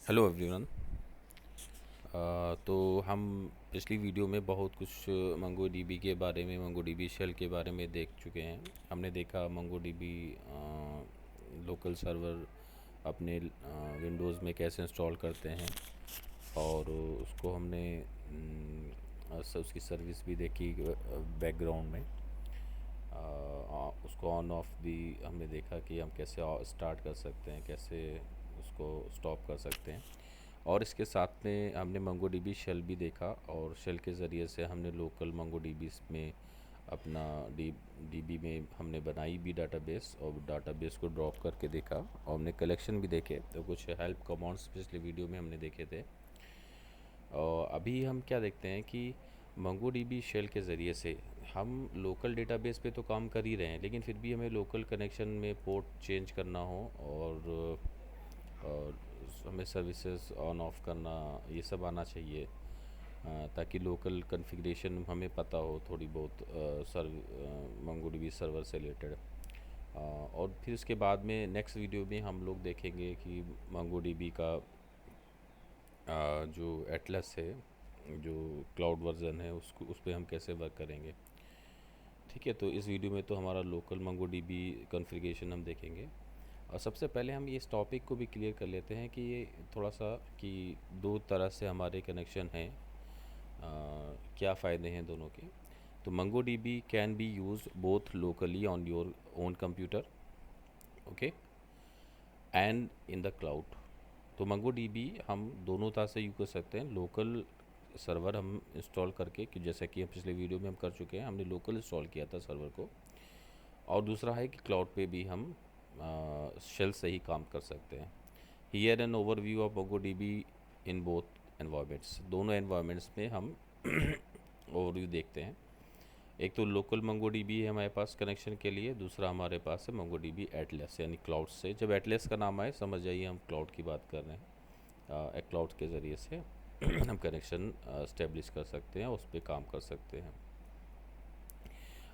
Hello everyone. तो हम पिछली वीडियो में बहुत कुछ मंगो डीबी के बारे में, मंगो डीबी शेल के बारे में देख चुके हैं। हमने देखा मंगो डीबी लोकल सर्वर अपने विंडोज़ में कैसे इंस्टॉल करते हैं, और उसको हमने उसकी सर्विस भी देखी बैकग्राउंड में। उसको ऑन ऑफ भी हमने देखा कि हम कैसे स्टार्ट कर सकते हैं, कैसे उसको स्टॉप कर सकते हैं। और इसके साथ में हमने मंगो डीबी शेल भी देखा, और शेल के ज़रिए से हमने लोकल मंगो डीबी में अपना डीबी में हमने बनाई भी डाटाबेस, और डाटाबेस को ड्रॉप करके देखा, और हमने कलेक्शन भी देखे। तो कुछ हेल्प कमांड्स पिछले वीडियो में हमने देखे थे। और अभी हम क्या देखते हैं कि मंगो डीबी शेल के ज़रिए से हम लोकल डेटाबेस पे तो काम कर ही रहे हैं, लेकिन फिर भी हमें लोकल कनेक्शन में पोर्ट चेंज करना हो, और हमें सर्विसेज ऑन ऑफ करना, ये सब आना चाहिए, ताकि लोकल कॉन्फ़िगरेशन हमें पता हो थोड़ी बहुत मंगो डीबी सर्वर से रिलेटेड। और फिर उसके बाद में नेक्स्ट वीडियो में हम लोग देखेंगे कि मंगो डीबी का जो एटलस है, जो क्लाउड वर्जन है, उसको उस पे हम कैसे वर्क करेंगे। ठीक है, तो इस वीडियो में तो हमारा लोकल मंगो डीबी कॉन्फ़िगरेशन हम देखेंगे। और सबसे पहले हम ये इस टॉपिक को भी क्लियर कर लेते हैं कि ये थोड़ा सा कि दो तरह से हमारे कनेक्शन हैं, क्या फ़ायदे हैं दोनों के। तो MongoDB can be used both locally on your own computer, okay, and in the cloud. तो मंगो डीबी हम दोनों तरह से यूज़ कर सकते हैं। लोकल सर्वर हम इंस्टॉल करके, कि जैसे कि हम पिछले वीडियो में हम कर चुके हैं, हमने लोकल इंस्टॉल किया था सर्वर को। और दूसरा है कि क्लाउड पे भी हम शेल से ही काम कर सकते हैं। Here an overview of MongoDB in both environments. दोनों एनवायरमेंट्स में हम ओवरव्यू देखते हैं। एक तो लोकल मंगो डीबी है हमारे पास कनेक्शन के लिए, दूसरा हमारे पास है मंगो डीबी एटलस, यानी क्लाउड से। जब एटलस का नाम आए समझ जाइए हम क्लाउड की बात कर रहे हैं। क्लाउड के ज़रिए से हम कनेक्शन स्टेब्लिश कर सकते हैं, उस पर काम कर सकते हैं।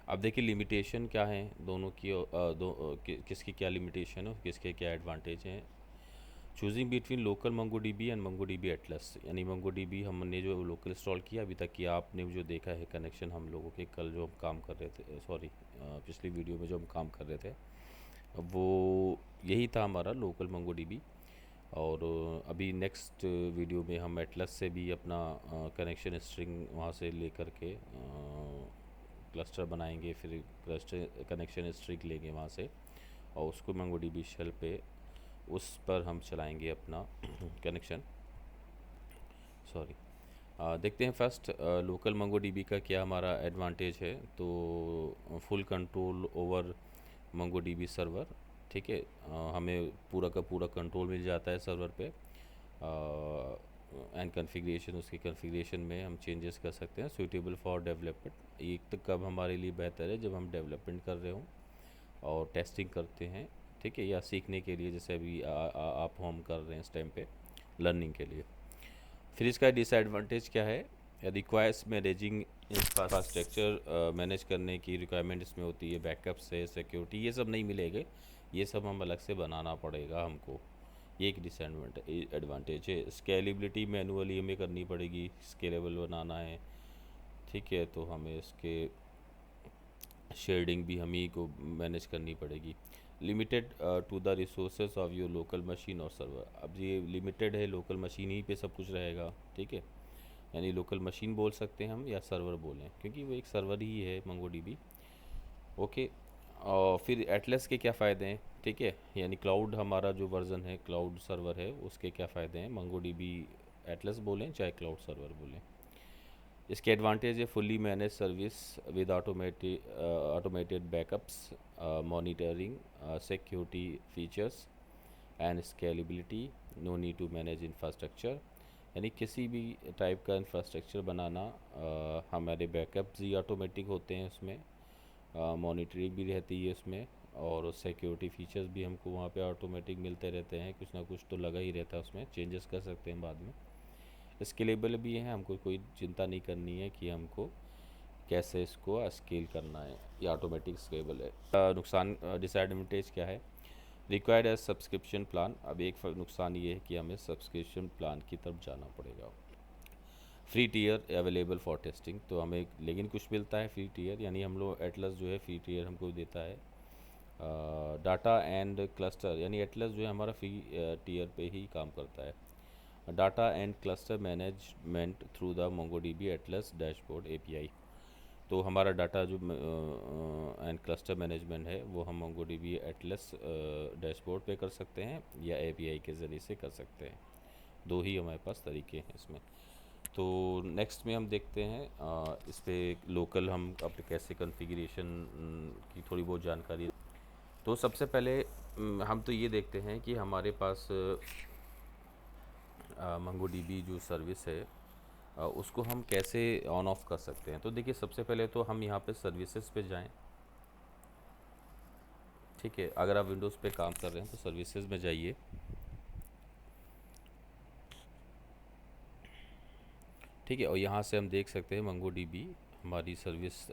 अब देखिए लिमिटेशन क्या है दोनों की, किसकी क्या लिमिटेशन है, किसके क्या एडवांटेज हैं। Choosing between local MongoDB and MongoDB Atlas, यानी मंगो डीबी हमने जो लोकल इंस्टॉल किया अभी तक, कि आपने जो देखा है कनेक्शन हम लोगों के कल जो हम काम कर रहे थे, सॉरी पिछली वीडियो में जो हम काम कर रहे थे, वो यही था हमारा लोकल मंगो डीबी। और अभी नेक्स्ट वीडियो में हम एटलस से भी अपना कनेक्शन स्ट्रिंग वहाँ से लेकर के क्लस्टर बनाएंगे, फिर क्लस्टर कनेक्शन स्ट्रिंग लेंगे वहाँ से, और उसको मंगो डीबी शेल पे उस पर हम चलाएंगे अपना कनेक्शन। सॉरी, देखते हैं फर्स्ट लोकल मंगो डीबी का क्या हमारा एडवांटेज है। तो full control over MongoDB server, ठीक है। हमें पूरा का पूरा कंट्रोल मिल जाता है सर्वर पे। एंड कॉन्फ़िगरेशन, उसकी कॉन्फ़िगरेशन में हम चेंजेस कर सकते हैं। सूटेबल फॉर डेवलपमेंट, एक तो कब हमारे लिए बेहतर है, जब हम डेवलपमेंट कर रहे हों और टेस्टिंग करते हैं, ठीक है, या सीखने के लिए, जैसे अभी आप हम कर रहे हैं इस टाइम पे लर्निंग के लिए। फिर इसका डिसएडवांटेज क्या है, रिक्वायर्स मैनेजिंग इंफ्रास्ट्रक्चर, मैनेज करने की रिक्वायरमेंट इसमें होती है, बैकअप्स है, सिक्योरिटी, ये सब नहीं मिलेंगे, ये सब हम अलग से बनाना पड़ेगा हमको। ये एक डिसएडवांटेज है। स्केलेबिलिटी मैनुअली हमें करनी पड़ेगी, स्केलेबल बनाना है, ठीक है, तो हमें इसके शेडिंग भी हम ही को मैनेज करनी पड़ेगी। Limited to the resources of your local machine और सर्वर, अब ये लिमिटेड है, लोकल मशीन ही पे सब कुछ रहेगा, ठीक है। यानी लोकल मशीन बोल सकते हैं हम, या सर्वर बोलें, क्योंकि वो एक सर्वर ही है मंगो डीबी, ओके। और फिर एटलस के क्या फ़ायदे हैं, ठीक है, यानी क्लाउड हमारा जो वर्ज़न है, क्लाउड सर्वर है, उसके क्या फ़ायदे हैं, मंगो डीबी एटलस बोलें चाहे क्लाउड सर्वर बोलें। इसके एडवांटेज है fully manage service with automated backups, monitoring, security features and scalability, no need to manage infrastructure. यानी किसी भी टाइप का इंफ्रास्ट्रक्चर बनाना, हमारे बैकअप्स ही ऑटोमेटिक होते हैं उसमें, मॉनिटरिंग भी रहती है उसमें, और सिक्योरिटी फीचर्स भी हमको वहाँ पे ऑटोमेटिक मिलते रहते हैं, कुछ ना कुछ तो लगा ही रहता है उसमें, चेंजेस कर सकते हैं बाद में। स्केलेबल भी है, हमको कोई चिंता नहीं करनी है कि हमको कैसे इसको स्केल करना है, ये ऑटोमेटिक स्केलेबल है। नुकसान, डिसएडवांटेज क्या है, रिक्वायर्ड एज सब्सक्रिप्शन प्लान। अब एक नुकसान ये है कि हमें सब्सक्रिप्शन प्लान की तरफ जाना पड़ेगा। Free tier available for testing, तो हमें लेकिन कुछ मिलता है फ्री टीयर, यानी हम लोग एटलस जो है फ्री टीयर हमको देता है। डाटा एंड क्लस्टर, यानी एटलस जो है हमारा फ्री टीयर पे ही काम करता है। Data and cluster management through the MongoDB Atlas dashboard API, तो हमारा डाटा जो एंड क्लस्टर मैनेजमेंट है वो हम मोंगोडीबी एटलस डैशबोर्ड पे कर सकते हैं या एपीआई के ज़रिए से कर सकते हैं। दो ही हमारे पास तरीके हैं इसमें। तो नेक्स्ट में हम देखते हैं इस पे लोकल हम अपने कैसे कॉन्फ़िगरेशन की थोड़ी बहुत जानकारी। तो सबसे पहले हम तो ये देखते हैं कि हमारे पास मंगोडीबी जो सर्विस है उसको हम कैसे ऑन ऑफ कर सकते हैं। तो देखिए सबसे पहले तो हम यहाँ पे सर्विसेज पे जाएं। ठीक है, अगर आप विंडोज़ पे काम कर रहे हैं तो सर्विसेज में जाइए। ठीक है, और यहाँ से हम देख सकते हैं मंगोडीबी हमारी सर्विस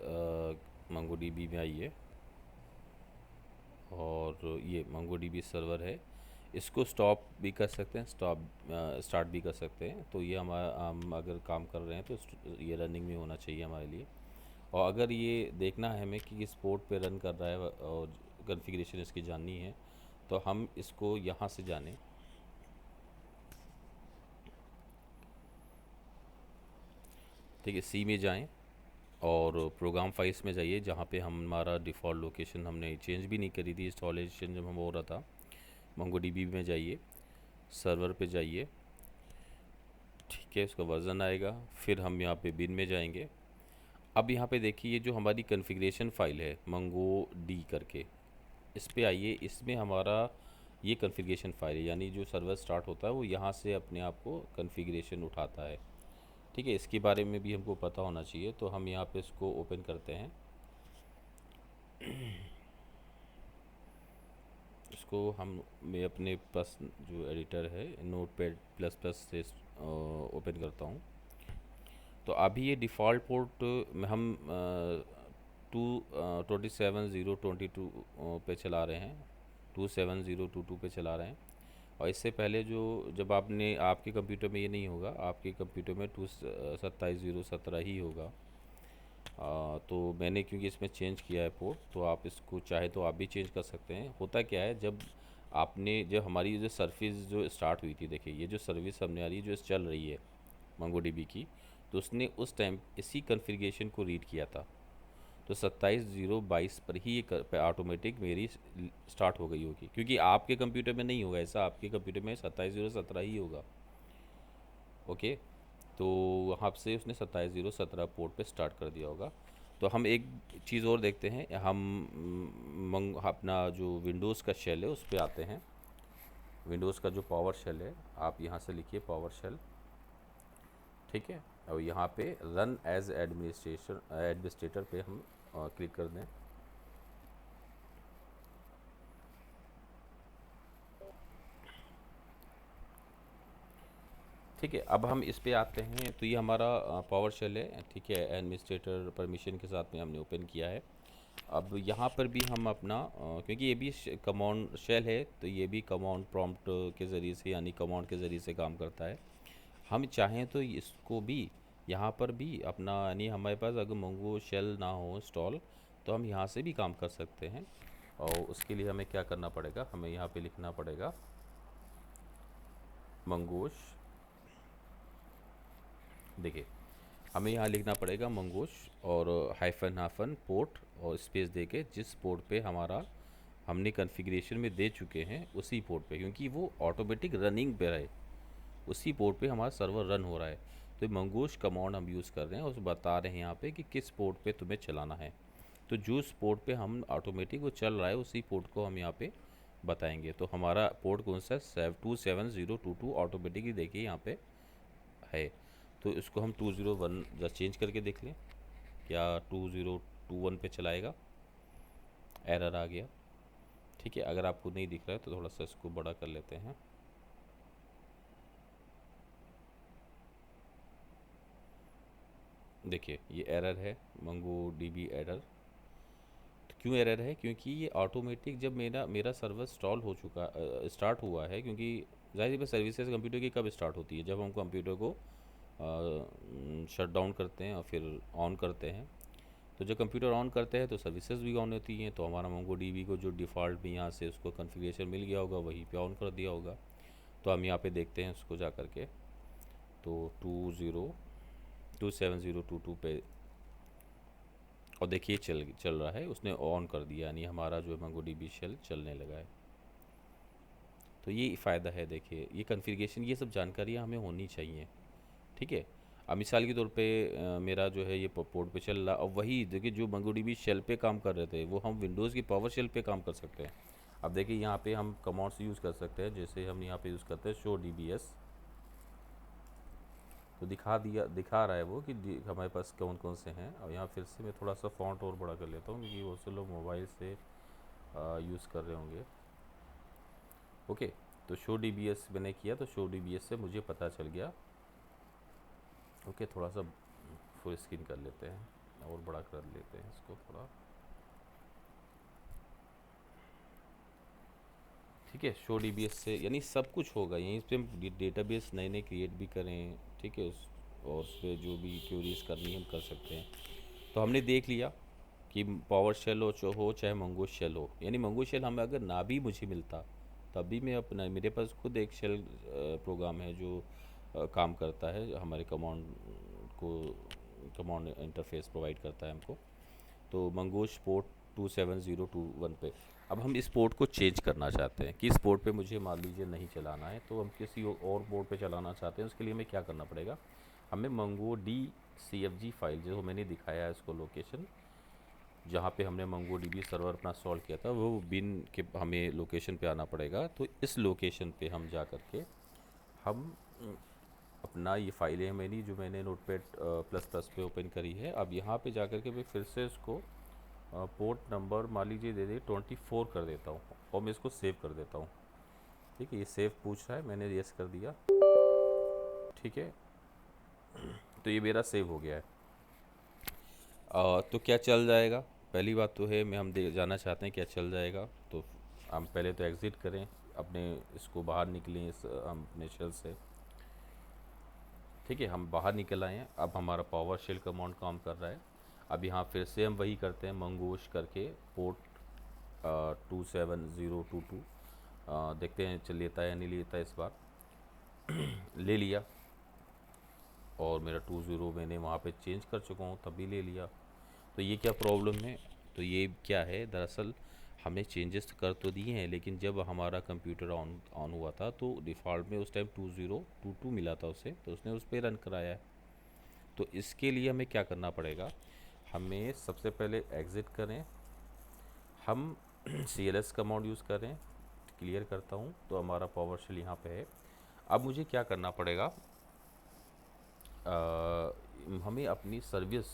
मंगोडीबी में आई है और ये मंगोडीबी सर्वर है। इसको स्टॉप भी कर सकते हैं, स्टार्ट भी कर सकते हैं। तो ये हम अगर काम कर रहे हैं तो ये रनिंग में होना चाहिए हमारे लिए। और अगर ये देखना है हमें कि किस पोर्ट पे रन कर रहा है और कॉन्फ़िगरेशन इसकी जाननी है तो हम इसको यहाँ से जानें। ठीक है, सी में जाएं और प्रोग्राम फाइल्स में जाइए जहाँ पे हमारा डिफ़ॉल्ट लोकेशन हमने चेंज भी नहीं करी थी इंस्टॉलेशन जब हम हो रहा था। मोंगोडीबी में जाइए, सर्वर पे जाइए। ठीक है, उसका वर्ज़न आएगा, फिर हम यहाँ पे बिन में जाएंगे। अब यहाँ पे देखिए ये जो हमारी कॉन्फ़िगरेशन फ़ाइल है मंगो डी करके, इस पे आइए। इसमें हमारा ये कॉन्फ़िगरेशन फ़ाइल है, यानी जो सर्वर स्टार्ट होता है वो यहाँ से अपने आप को कॉन्फ़िगरेशन उठाता है। ठीक है, इसके बारे में भी हमको पता होना चाहिए। तो हम यहाँ पे इसको ओपन करते हैं। इसको हम मैं अपने पास जो एडिटर है नोटपैड प्लस प्लस से ओपन करता हूँ। तो अभी ये डिफ़ॉल्ट पोर्ट में हम 27022 पे चला रहे हैं, 27022 पे चला रहे हैं। और इससे पहले जो जब आपके कंप्यूटर में ये नहीं होगा, आपके कंप्यूटर में 22717 ही होगा। तो मैंने क्योंकि इसमें चेंज किया है पोर्ट, तो आप इसको चाहे तो आप भी चेंज कर सकते हैं। होता क्या है, जब हमारी जो सर्विस जो स्टार्ट हुई थी, देखिए ये जो सर्विस हमने आ रही जो चल रही है मंगोडीबी की, तो उसने उस टाइम इसी कॉन्फ़िगरेशन को रीड किया था। तो 27.0.22 पर ही ये ऑटोमेटिक मेरी स्टार्ट हो गई होगी, क्योंकि आपके कंप्यूटर में नहीं होगा ऐसा, आपके कंप्यूटर में 27.0.17 ही होगा। ओके, तो वहाँ से उसने 27.0.17 पोर्ट पे स्टार्ट कर दिया होगा। तो हम एक चीज़ और देखते हैं, हम अपना जो विंडोज़ का शेल है उस पर आते हैं। विंडोज़ का जो पावर शेल है, आप यहाँ से लिखिए पावर शेल। ठीक है, और यहाँ पे रन एज एडमिनिस्ट्रेटर पे हम क्लिक कर दें। ठीक है, अब हम इस पे आते हैं। तो ये हमारा पावर शेल है। ठीक है, एडमिनिस्ट्रेटर परमिशन के साथ में हमने ओपन किया है। अब यहाँ पर भी हम अपना क्योंकि ये भी कमांड शेल है, तो ये भी कमांड प्रॉम्प्ट के ज़रिए से यानी कमांड के ज़रिए से काम करता है। हम चाहें तो इसको भी यहाँ पर भी अपना, यानी हमारे पास अगर मंगो शेल ना हो इंस्टॉल तो हम यहाँ से भी काम कर सकते हैं। और उसके लिए हमें क्या करना पड़ेगा, हमें यहाँ पे लिखना पड़ेगा मंगोश। देखिए हमें यहाँ लिखना पड़ेगा मंगोश और हाइफन हाइफन पोर्ट और स्पेस दे के जिस पोर्ट पे हमने कॉन्फ़िगरेशन में दे चुके हैं उसी पोर्ट पे, क्योंकि वो ऑटोमेटिक रनिंग पे रहे, उसी पोर्ट पे हमारा सर्वर रन हो रहा है। तो मंगोश कमांड हम यूज़ कर रहे हैं, उस बता रहे हैं यहाँ पे कि किस पोर्ट पे तुम्हें चलाना है। तो जो उस पोर्ट पे हम ऑटोमेटिक वो चल रहा है उसी पोर्ट को हम यहाँ पे बताएंगे। तो हमारा पोर्ट कौन सा है, 27022 ऑटोमेटिकली देखिए यहाँ पे है। तो इसको हम 201 जरा चेंज करके देख लें, क्या 2021 पे चलाएगा। एरर आ गया। ठीक है, अगर आपको नहीं दिख रहा है तो थोड़ा सा इसको बड़ा कर लेते हैं। देखिए ये एरर है, मंगो डीबी एरर। क्यों एरर है? क्योंकि ये ऑटोमेटिक जब मेरा मेरा सर्वर स्टार्ट हुआ है, क्योंकि ज़ाहिर सी बात सर्विसेज कंप्यूटर की कब स्टार्ट होती है? जब हम कंप्यूटर को शट डाउन करते हैं और फिर ऑन करते हैं। तो जब कंप्यूटर ऑन करते हैं तो सर्विसेज भी ऑन होती हैं, तो हमारा मोंगो डीबी को जो डिफ़ॉल्ट भी यहाँ से उसको कॉन्फ़िगरेशन मिल गया होगा वहीं पे ऑन कर दिया होगा। तो हम यहाँ पे देखते हैं उसको जा कर के, तो 2.0.2.7.0.2.2 पे, और देखिए चल रहा है, उसने ऑन कर दिया, यानी हमारा जो है मोंगो डीबी शेल चलने लगा है। तो ये फ़ायदा है। देखिए ये कॉन्फ़िगरेशन, ये सब जानकारियाँ हमें होनी चाहिए, ठीक है। अब मिसाल के तौर पे मेरा जो है ये पोर्ट पे चल रहा, अब वही देखिए जो MongoDB शेल पे काम कर रहे थे वो हम विंडोज़ की पावर शेल पे काम कर सकते हैं। अब देखिए यहाँ पे हम कमांड्स यूज़ कर सकते हैं, जैसे हम यहाँ पे यूज़ करते हैं शो DBS, तो दिखा रहा है वो कि हमारे पास कौन कौन से हैं। और यहाँ फिर से मैं थोड़ा सा फ़ॉन्ट और बड़ा कर लेता हूँ, क्योंकि बहुत से लोग मोबाइल से यूज़ कर रहे होंगे। ओके, तो शो DBS मैंने किया, तो शो DBS से मुझे पता चल गया। ओके, थोड़ा सा फुल स्क्रीन कर लेते हैं और बड़ा कर लेते हैं इसको थोड़ा, ठीक है। शो DBS से यानी सब कुछ होगा, यहीं पे हम डेटाबेस नए नए क्रिएट भी करें, ठीक है, और उस पर जो भी क्वेरीज करनी है हम कर सकते हैं। तो हमने देख लिया कि पावर शेल हो चाहे मंगो शेल हो, यानी मंगो शेल हमें अगर ना भी मुझे मिलता तब भी मैं अपना, मेरे पास खुद एक शेल प्रोग्राम है जो काम करता है, हमारे को कमांड इंटरफेस प्रोवाइड करता है हमको। तो मंगोश पोर्ट 27021 पे, अब हम इस पोर्ट को चेंज करना चाहते हैं कि इस पोर्ट पे मुझे मान लीजिए नहीं चलाना है, तो हम किसी और पोर्ट पे चलाना चाहते हैं। उसके लिए हमें क्या करना पड़ेगा? हमें मंगो CFG फाइल जो मैंने दिखाया है इसको लोकेशन, जहाँ पे हमने मंगो DB सर्वर अपना सॉल्व किया था, वो बिन के हमें लोकेशन पे आना पड़ेगा। तो इस लोकेशन पे हम जा कर के हम अपना ये फाइलें हैं मेरी जो मैंने नोटपैड प्लस प्लस पे ओपन करी है। अब यहाँ पे जा कर के मैं फिर से इसको पोर्ट नंबर मान लीजिए दे दे 24 कर देता हूँ, और मैं इसको सेव कर देता हूँ। ठीक है, ये सेव पूछ रहा है, मैंने यस कर दिया, ठीक है। तो ये मेरा सेव हो गया है। तो क्या चल जाएगा? पहली बात तो है मैं हम जानना चाहते हैं क्या चल जाएगा। तो हम पहले तो एग्ज़िट करें, अपने इसको बाहर निकलें इस हम अपने शेल से, ठीक है। हम बाहर निकल आए हैं, अब हमारा पावर शेल कमांड काम कर रहा है। अब यहाँ फिर से हम वही करते हैं, मंगोश करके पोर्ट 27022, देखते हैं चल लेता है या नहीं लेता है। इस बार ले लिया, और मेरा 20 मैंने वहाँ पे चेंज कर चुका हूँ, तब भी ले लिया। तो ये क्या प्रॉब्लम है? तो ये क्या है, दरअसल हमने चेंजेस कर तो दिए हैं, लेकिन जब हमारा कंप्यूटर ऑन हुआ था तो डिफ़ॉल्ट में उस टाइम 2022 मिला था उसे, तो उसने उस पर रन कराया है। तो इसके लिए हमें क्या करना पड़ेगा? हमें सबसे पहले एग्ज़िट करें, हम CLS कमांड यूज़ करें, क्लियर करता हूँ, तो हमारा पावर शेल यहाँ पे है। अब मुझे क्या करना पड़ेगा? हमें अपनी सर्विस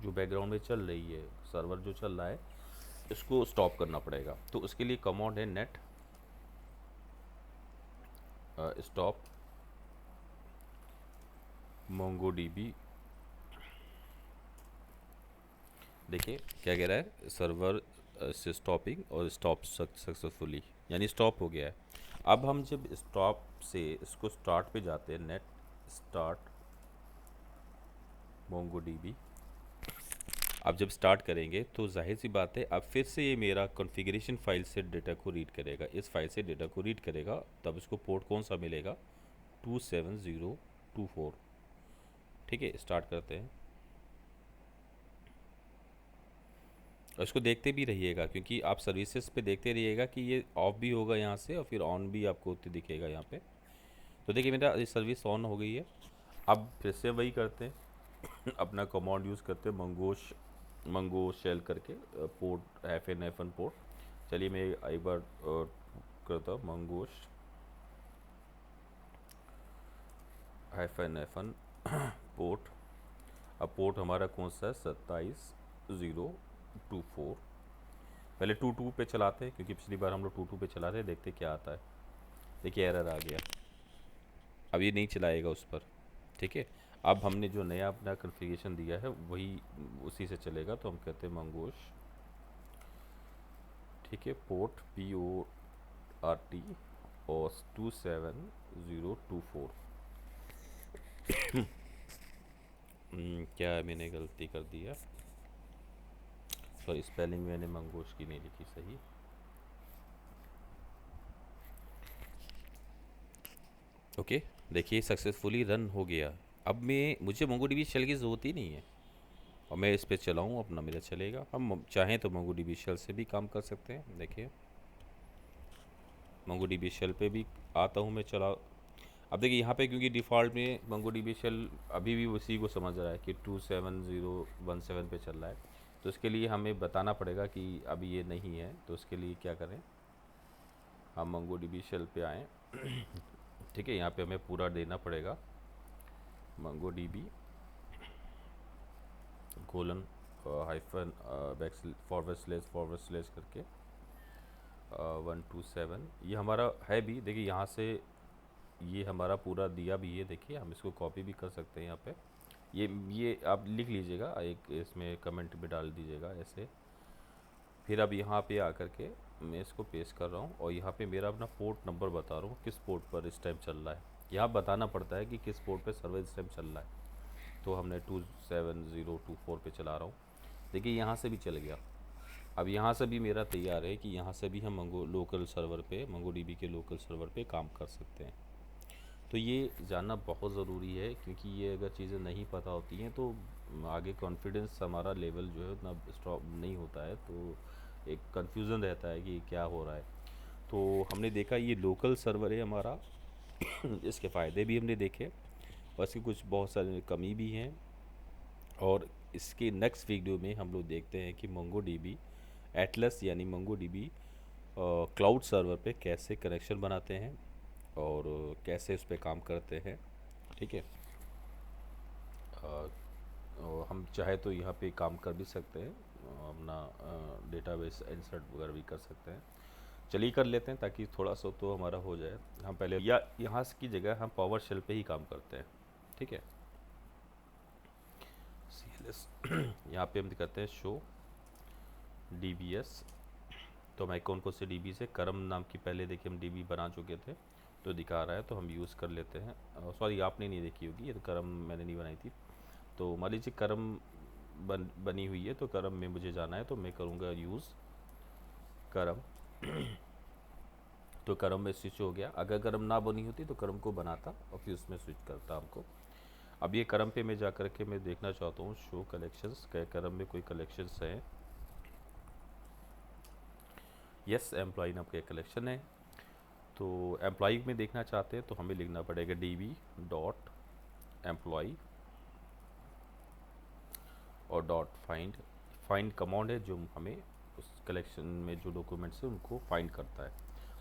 जो बैकग्राउंड में चल रही है, सर्वर जो चल रहा है, इसको स्टॉप करना पड़ेगा। तो उसके लिए कमांड है नेट स्टॉप MongoDB। देखिए क्या कह रहा है, सर्वर से स्टॉपिंग और स्टॉप सक्सेसफुली, यानी स्टॉप हो गया है। अब हम जब स्टॉप से इसको स्टार्ट पे जाते हैं, नेट स्टार्ट MongoDB, अब जब स्टार्ट करेंगे तो जाहिर सी बात है अब फिर से ये मेरा कॉन्फ़िगरेशन फाइल से डेटा को रीड करेगा, इस फाइल से डेटा को रीड करेगा, तब इसको पोर्ट कौन सा मिलेगा? 27024। ठीक है, स्टार्ट करते हैं और इसको देखते भी रहिएगा, क्योंकि आप सर्विसेज पे देखते रहिएगा कि ये ऑफ भी होगा यहाँ से और फिर ऑन भी आपको दिखेगा यहाँ पे। तो देखिए मेरा ये सर्विस ऑन हो गई है। अब फिर से वही करते हैं अपना कमांड यूज़ करते हैं मंगो शेल करके पोर्ट -FN पोर्ट। चलिए मैं एक बार करता हूँ मंगोश -FN पोर्ट। अब पोर्ट हमारा कौन सा है? 27024। पहले 22 पे चलाते हैं, क्योंकि पिछली बार हम लोग 22 पे चला रहे, देखते क्या आता है। देखिए एरर आ गया, अब ये नहीं चलाएगा उस पर, ठीक है। अब हमने जो नया अपना कॉन्फ़िगरेशन दिया है वही उसी से चलेगा, तो हम कहते हैं मंगोश ठीक है, पोर्ट PORT और 27024। क्या मैंने गलती कर दिया, सॉरी, स्पेलिंग मैंने मंगोश की नहीं लिखी सही। ओके, देखिए सक्सेसफुली रन हो गया। अब मुझे मोंगोडीबी शेल की ज़रूरत ही नहीं है, और मैं इस पे चलाऊँ अपना मेरा चलेगा। हम चाहें तो मोंगोडीबी शेल से भी काम कर सकते हैं। देखिए मोंगोडीबी शेल पे भी आता हूँ मैं, चला। अब देखिए यहाँ पे क्योंकि डिफ़ॉल्ट में मोंगोडीबी शेल अभी भी उसी को समझ रहा है कि 27017 पे चल रहा है, तो इसके लिए हमें बताना पड़ेगा कि अभी ये नहीं है। तो उसके लिए क्या करें, हम मोंगोडीबी शेल पे आएँ। ठीक है, यहाँ पे हमें पूरा देना पड़ेगा MongoDB colon hyphen forward slash करके 127। ये हमारा है भी, देखिए यहाँ से ये हमारा पूरा दिया भी है। देखिए हम इसको कॉपी भी कर सकते हैं यहाँ पे। ये आप लिख लीजिएगा, एक इसमें कमेंट भी डाल दीजिएगा ऐसे। फिर अब यहाँ पे आकर के मैं इसको पेस्ट कर रहा हूँ, और यहाँ पे मेरा अपना पोर्ट नंबर बता रहा हूँ किस पोर्ट पर इस टाइम चल रहा है। यहाँ बताना पड़ता है कि किस पोर्ट पे सर्वर इस टाइम चल रहा है। तो हमने 27024 पे चला रहा हूँ। देखिए यहाँ से भी चल गया। अब यहाँ से भी मेरा तैयार है कि यहाँ से भी हम लोकल सर्वर पे, मोंगोडीबी के लोकल सर्वर पे काम कर सकते हैं। तो ये जानना बहुत ज़रूरी है, क्योंकि ये अगर चीज़ें नहीं पता होती हैं तो आगे कॉन्फिडेंस हमारा लेवल जो है उतना स्ट्रॉन्ग नहीं होता है, तो एक कन्फ्यूज़न रहता है कि क्या हो रहा है। तो हमने देखा ये लोकल सर्वर है हमारा। इसके फ़ायदे भी हमने देखे, और इसकी कुछ बहुत सारी कमी भी हैं। और इसके नेक्स्ट वीडियो में हम लोग देखते हैं कि मोंगोडीबी एटलस यानी मोंगोडीबी क्लाउड सर्वर पे कैसे कनेक्शन बनाते हैं और कैसे उस पर काम करते हैं। ठीक है, और हम चाहे तो यहाँ पे काम कर भी सकते हैं, अपना डेटाबेस इंसर्ट वगैरह भी कर सकते हैं। चलिए कर लेते हैं, ताकि थोड़ा सा तो हमारा हो जाए। हम पहले या यहाँ की जगह हम पावर शेल पे ही काम करते हैं। ठीक है, CLS यहाँ पे हम करते हैं शो DBS। तो हम कौन से DB से, करम नाम की पहले देखिए हम DB बना चुके थे, तो दिखा रहा है, तो हम यूज़ कर लेते हैं। सॉरी, आपने नहीं देखी होगी, ये तो करम मैंने नहीं बनाई थी। तो मान लीजिए करम बनी हुई है, तो करम में मुझे जाना है, तो मैं करूँगा यूज़ करम। तो करम में स्विच हो गया। अगर करम ना बनी होती तो करम को बनाता और फिर उसमें स्विच करता हमको। अब ये करम पे मैं जा कर के मैं देखना चाहता हूँ शो कलेक्शंस, क्या करम में कोई कलेक्शंस हैं। यस, एम्प्लॉय नाम का एक कलेक्शन है। तो एम्प्लॉय में देखना चाहते हैं तो हमें लिखना पड़ेगा DB.एम्प्लॉय और फाइंड कमांड है जो हमें उस कलेक्शन में जो डॉक्यूमेंट्स हैं उनको फाइंड करता है।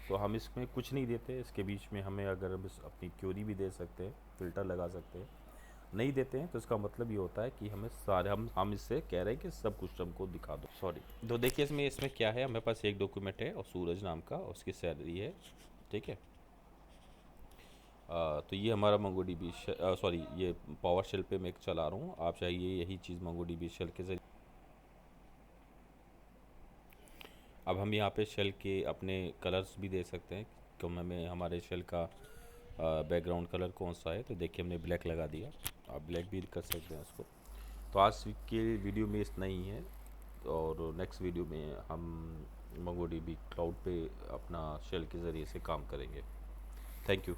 तो हम इसमें कुछ नहीं देते, इसके बीच में हमें अगर हम अपनी क्यूरी भी दे सकते हैं, फ़िल्टर लगा सकते हैं। नहीं देते हैं तो इसका मतलब ये होता है कि हमें सारे हम इससे कह रहे हैं कि सब कुछ हमको दिखा दो। सॉरी, तो देखिए इसमें क्या है, हमारे पास एक डॉक्यूमेंट है और सूरज नाम का, उसकी सैलरी है। ठीक है, तो ये हमारा मोंगोडीबी सॉरी, ये पावर शेल पे मैं चला रहा हूँ। आप चाहिए यही चीज़ मोंगोडीबी शेल के जरिए। अब हम यहाँ पे शेल के अपने कलर्स भी दे सकते हैं, तो हमें हमारे शेल का बैकग्राउंड कलर कौन सा है, तो देखिए हमने ब्लैक लगा दिया। आप ब्लैक भी कर सकते हैं उसको। तो आज के वीडियो में इतना ही है, और नेक्स्ट वीडियो में हम मोंगोडीबी क्लाउड पे अपना शेल के ज़रिए से काम करेंगे। Thank you.